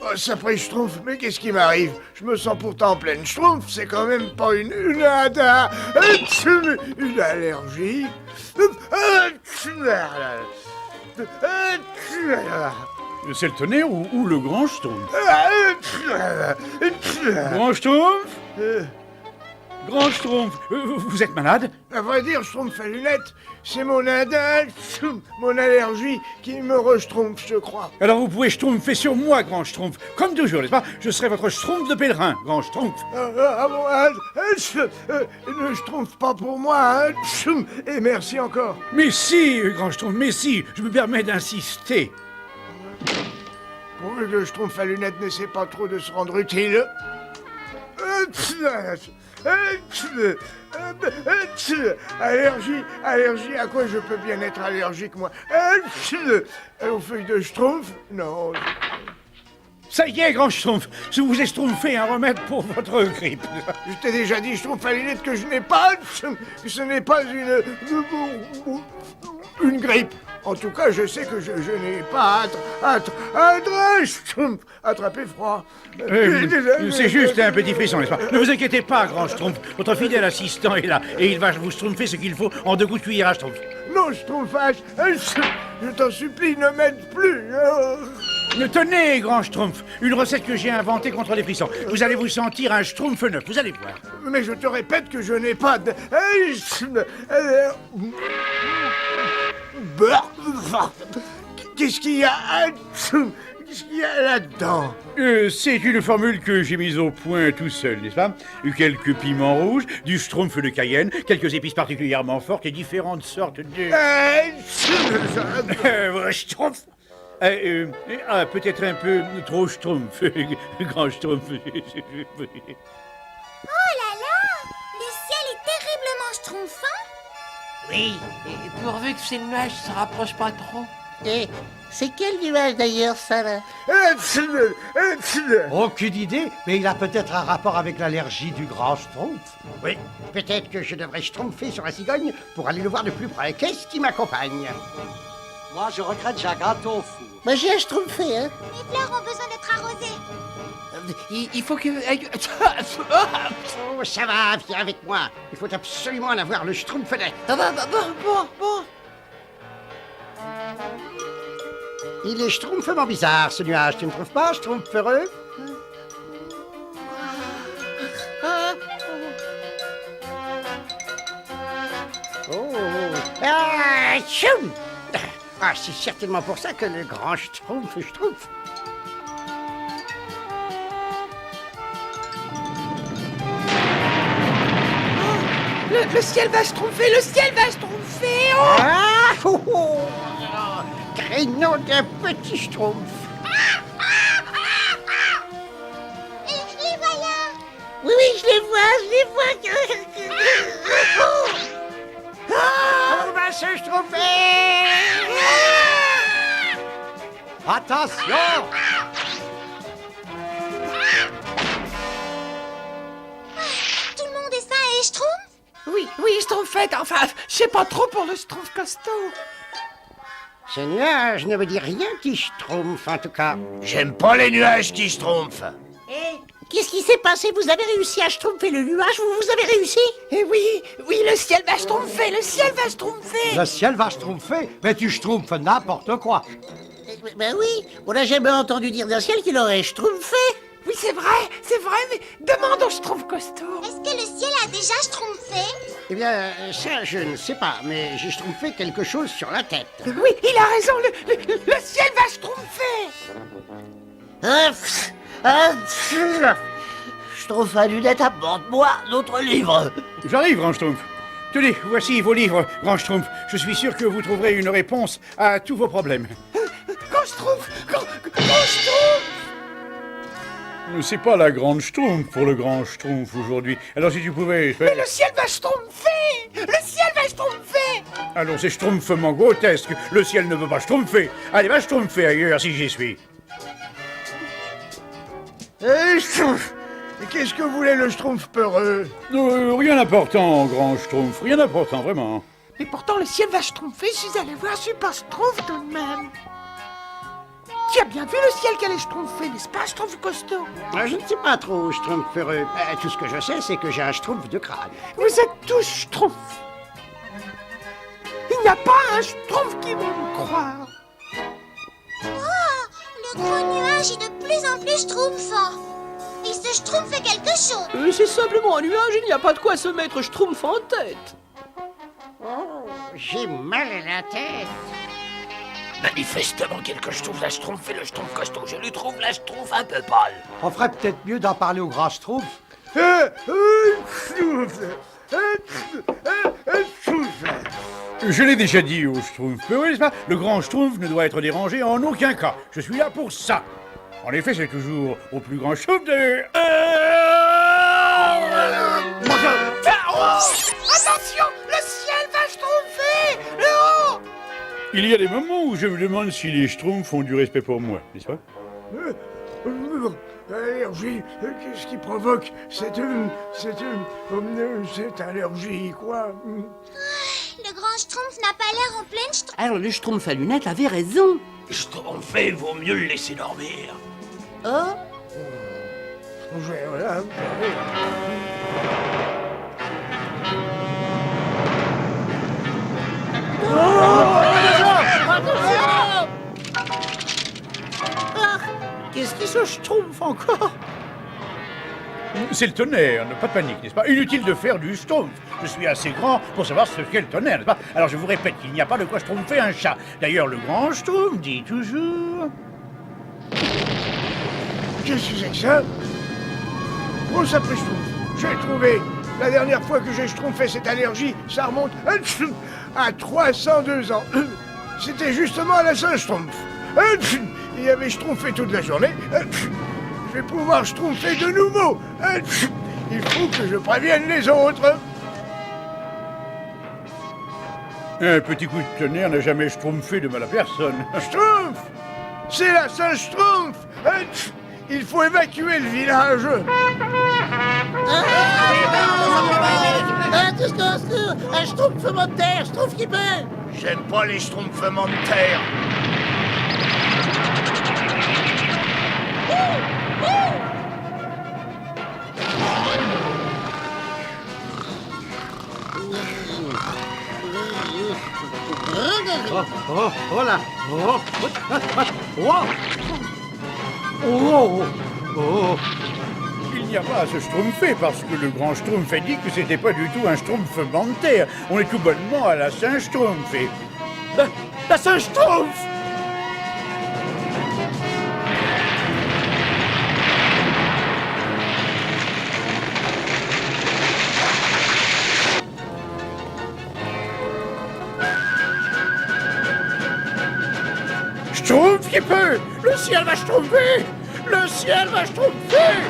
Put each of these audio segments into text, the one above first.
Oh, sacré Schtroumpf, mais qu'est-ce qui m'arrive? Je me sens pourtant en pleine Schtroumpf, c'est quand même pas une allergie. C'est le tonnerre ou le grand Schtroumpf? Grand Schtroumpf? Grand Schtroumpf, vous êtes malade? À vrai dire, Schtroumpf à lunettes, c'est mon allergie qui me re-schtroumpf, je crois. Alors vous pouvez schtroumpfer sur moi, grand Schtroumpf. Comme toujours, n'est-ce pas? Je serai votre Schtroumpf de pèlerin, grand Schtroumpf. Ne schtroumpf pas pour moi, et merci encore. Mais si, grand Schtroumpf, mais si, je me permets d'insister. Pourvu que le Schtroumpf à lunettes n'essaie pas trop de se rendre utile. Allergie, à quoi je peux bien être allergique, moi? Aux feuilles de Schtroumpf? Non. Ça y est, grand Schtroumpf, je vous ai schtroumpfé un remède pour votre grippe. Je t'ai déjà dit, Schtroumpf à lunettes, que je n'ai pas... Ce n'est pas une grippe. En tout cas, je sais que je n'ai pas attrapé froid. C'est juste un petit frisson, n'est-ce pas? Ne vous inquiétez pas, grand Schtroumpf. Votre fidèle assistant est là et il va vous schtroumpfer ce qu'il faut en 2 coups de cuillère à Schtroumpf. Non, Schtroumpfage, je t'en supplie, ne m'aide plus. Tenez, grand Schtroumpf, une recette que j'ai inventée contre les frissons. Vous allez vous sentir un Schtroumpf neuf, vous allez voir. Mais je te répète que je n'ai pas de... Qu'est-ce qu'il y a? Qu'est-ce qu'il y a là-dedans? C'est une formule que j'ai mise au point tout seul, n'est-ce pas? Quelques piments rouges, du Schtroumpf de Cayenne, quelques épices particulièrement fortes et différentes sortes de... Schtroumpf. Peut-être un peu trop Schtroumpf, grand Schtroumpf. Oh là là! Le ciel est terriblement schtroumpfant! Oui, et pourvu que ces nuages se rapprochent pas trop. Et c'est quel nuage d'ailleurs, ça, là? Aucune idée, mais il a peut-être un rapport avec l'allergie du grand Schtroumpf. Oui, peut-être que je devrais schtroumpfer sur la cigogne pour aller le voir de plus près. Qu'est-ce qui m'accompagne? Moi, je regrette Jacques au four. Bah, j'ai schtroumpfé, hein. Les fleurs ont besoin d'être arrosées. Il faut que... Oh, ça va, viens avec moi. Il faut absolument en avoir le schtroumpfelet. Bon. Il est schtroumpfement bizarre, ce nuage, tu ne trouves pas, schtroumpfereux? Oh. Ah, tchoum! Ah, c'est certainement pour ça que le grand schtroumpf schtroumpf. Le ciel va schtroumpfer, le ciel va schtroumpfer. Oh Ah, oh, oh. Créneau d'un petit schtroumpf. Et je les vois là! Oui, je les vois. On va se schtroumpfer. Attention! Tout le monde est sain et schtroumpf? Oui, schtroumpfette, enfin, je sais pas trop pour le schtroumpf costaud. Ce nuage ne me dit rien qui schtroumpf, en tout cas. J'aime pas les nuages qui schtroumpfent. Qu'est-ce qui s'est passé? Vous avez réussi à schtroumpfer le nuage? Vous avez réussi? Eh oui, le ciel va schtroumpfer, le ciel va schtroumpfer. Le ciel va schtroumpfer, mais tu schtroumpfes n'importe quoi. Ben oui, on n'a jamais entendu dire d'un ciel qu'il aurait schtroumpfé. Oui, c'est vrai, mais demande au schtroumpf costaud. Est-ce que le ciel a déjà schtroumpfé? Eh bien, ça, je ne sais pas, mais j'ai schtroumpfé quelque chose sur la tête. Oui, il a raison, le ciel va schtroumpfer. Schtroumpf à lunettes, apporte-moi notre livre. J'arrive, grand Schtroumpf. Tenez, voici vos livres, grand Schtroumpf. Je suis sûr que vous trouverez une réponse à tous vos problèmes. Grand schtroumpf, grand schtroumpf. C'est pas la grande Schtroumpf pour le grand Schtroumpf aujourd'hui. Alors si tu pouvais... Mais le ciel va schtroumpfer. Le ciel va schtroumpfer. Alors c'est schtroumpfement grotesque. Le ciel ne veut pas schtroumpfer. Allez, va schtroumpfer ailleurs si j'y suis. Schtroumpf, Et qu'est-ce que voulait le Schtroumpf peureux? Rien d'important, grand Schtroumpf, rien d'important, vraiment. Mais pourtant, le ciel va schtroumpfer, je suis allé voir Super Schtroumpf tout de même. Tu as bien vu le ciel qu'elle est schtroumpfée, n'est-ce pas, Schtroumpf costaud? Je ne sais pas trop, Schtroumpf peureux. Tout ce que je sais, c'est que j'ai un Schtroumpf de crâne. Vous êtes tous Schtroumpf. Il n'y a pas un Schtroumpf qui va me croire. Le gros nuage est de plus en plus schtroumpfant. Il se schtroumpfait quelque chose. C'est simplement un nuage, il n'y a pas de quoi se mettre schtroumpf en tête. Oh, j'ai mal à la tête. Manifestement, quelque chose a schtroumpfé le Schtroumpf costaud. Je lui trouve la schtroumpf un peu pâle. On ferait peut-être mieux d'en parler au grand Schtroumpf. Schtroumpf. Schtroumpf. Je l'ai déjà dit au Schtroumpf peureux, n'est-ce pas? Le grand Schtroumpf ne doit être dérangé en aucun cas. Je suis là pour ça. En effet, c'est toujours au plus grand Schtroumpf de... Attention, le ciel va schtroumpfer. Là-haut. Il y a des moments où je me demande si les Schtroumpfs ont du respect pour moi, n'est-ce pas? Allergie, qu'est-ce qui provoque cette allergie, quoi? Le grand Schtroumpf n'a pas l'air en pleine schtroumpf. Alors le Schtroumpf à lunettes avait raison. Schtroumpfé, vaut mieux le laisser dormir. Oh, Voilà. Qu'est-ce qui se schtroumpfe encore? C'est le tonnerre, pas de panique, n'est-ce pas? Inutile de faire du Schtroumpf. Je suis assez grand pour savoir ce qu'est le tonnerre, n'est-ce pas? Alors je vous répète qu'il n'y a pas de quoi schtroumpfer un chat. D'ailleurs, le grand Schtroumpf dit toujours... Qu'est-ce que c'est que ça? Oh, ça peut Schtroumpf. J'ai trouvé. La dernière fois que j'ai schtroumpfé cette allergie, ça remonte à 302 ans. C'était justement à la Saint-Schtroumpf. Il y avait schtroumpfé toute la journée. Je vais pouvoir schtroumpfer de nouveau. Il faut que je prévienne les autres. Un petit coup de tonnerre n'a jamais schtroumpfé de mal à personne. Schtroumpf! C'est la Saint-Schtroumpf! Il faut évacuer le village. Un schtroumpfement de terre, schtroumpf qui peut. J'aime pas les schtroumpfements de terre. Oh là. Oh. Il n'y a pas à se schtroumpfer parce que le grand Schtroumpf a dit que c'était pas du tout un schtroumpfement de terre. On est tout bonnement à la Saint-Schtroumpf et... La Saint-Schtroumpf! Schtroumpf qui peut! Le ciel va schtroumpfer! Le ciel va schtroumpfer!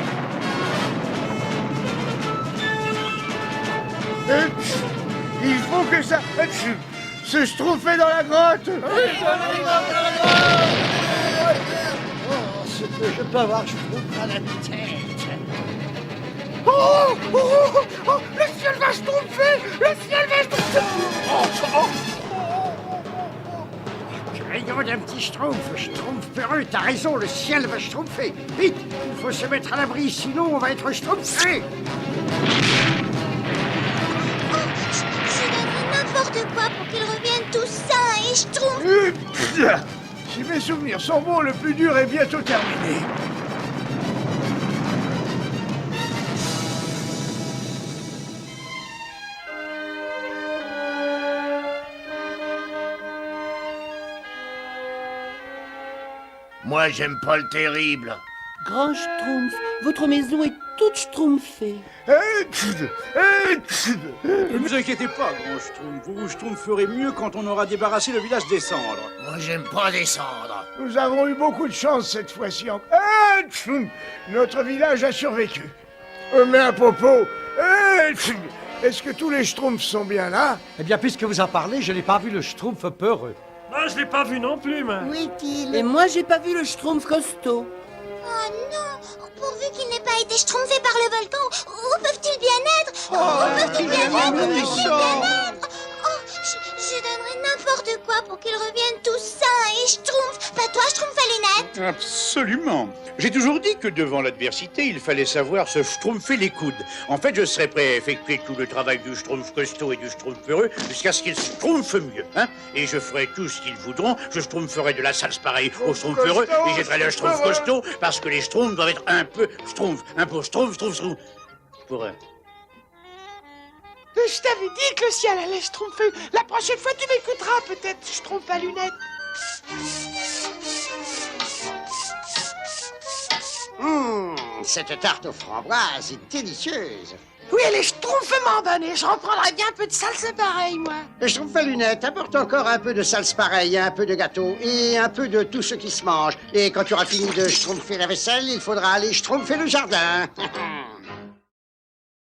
Il faut que ça se schtroumpfer dans la grotte. Ce que je peux avoir Schtroumpf à la tête. Le ciel va schtroumpfer. Le ciel va schtroumpfer. Rayon d'un petit Schtroumpf peureux, t'as raison, le ciel va schtroumpfer. Vite, il faut se mettre à l'abri, sinon on va être schtroumpfé. Je donnerais n'importe quoi pour qu'ils reviennent tous sains et schtroumpfs. Si mes souvenirs sont bons, le plus dur est bientôt terminé. Moi, j'aime pas le terrible. grand Schtroumpf, votre maison est toute schtroumpfée. Ne vous inquiétez pas, grand Schtroumpf. Vous vous schtroumpferez mieux quand on aura débarrassé le village des cendres. Moi, j'aime pas descendre. Nous avons eu beaucoup de chance cette fois-ci. Notre village a survécu. Mais à propos, est-ce que tous les Schtroumpfs sont bien là? Eh bien, puisque vous en parlez, je n'ai pas vu le Schtroumpf peureux. Ah, je l'ai pas vu non plus, moi. Où est-il? Et moi, j'ai pas vu le Schtroumpf costaud. Oh non, pourvu qu'il n'ait pas été schtroumpfé par le volcan. Où peuvent-ils bien être? Où peuvent-ils bien être? Où peuvent-ils bien être? Oh, je donnerais n'importe quoi pour qu'ils reviennent tous sains et schtroumpfs. Pas toi, schtroumpf à lunettes. Absolument. J'ai toujours dit que devant l'adversité, il fallait savoir se schtroumpfer les coudes. En fait, je serais prêt à effectuer tout le travail du schtroumpf costaud et du schtroumpf heureux jusqu'à ce qu'ils schtroumpfent mieux. Hein, et je ferai tout ce qu'ils voudront. Je schtroumpferai de la salse pareille au schtroumpf heureux et jetterai le schtroumpf costaud parce que les schtroumpfs doivent être un peu schtroumpf. Un peu schtroumpf. Pour eux. Je t'avais dit que le ciel allait schtroumpfer. La prochaine fois, tu m'écouteras peut-être, schtroumpf à lunettes. Cette tarte aux framboises est délicieuse. Oui, elle est schtroumpfement bonne et je reprendrai bien un peu de salsa pareil, moi. Le schtroumpf à lunettes apporte encore un peu de salse pareille, un peu de gâteau et un peu de tout ce qui se mange. Et quand tu auras fini de schtroumpfer la vaisselle, il faudra aller schtroumpfer le jardin.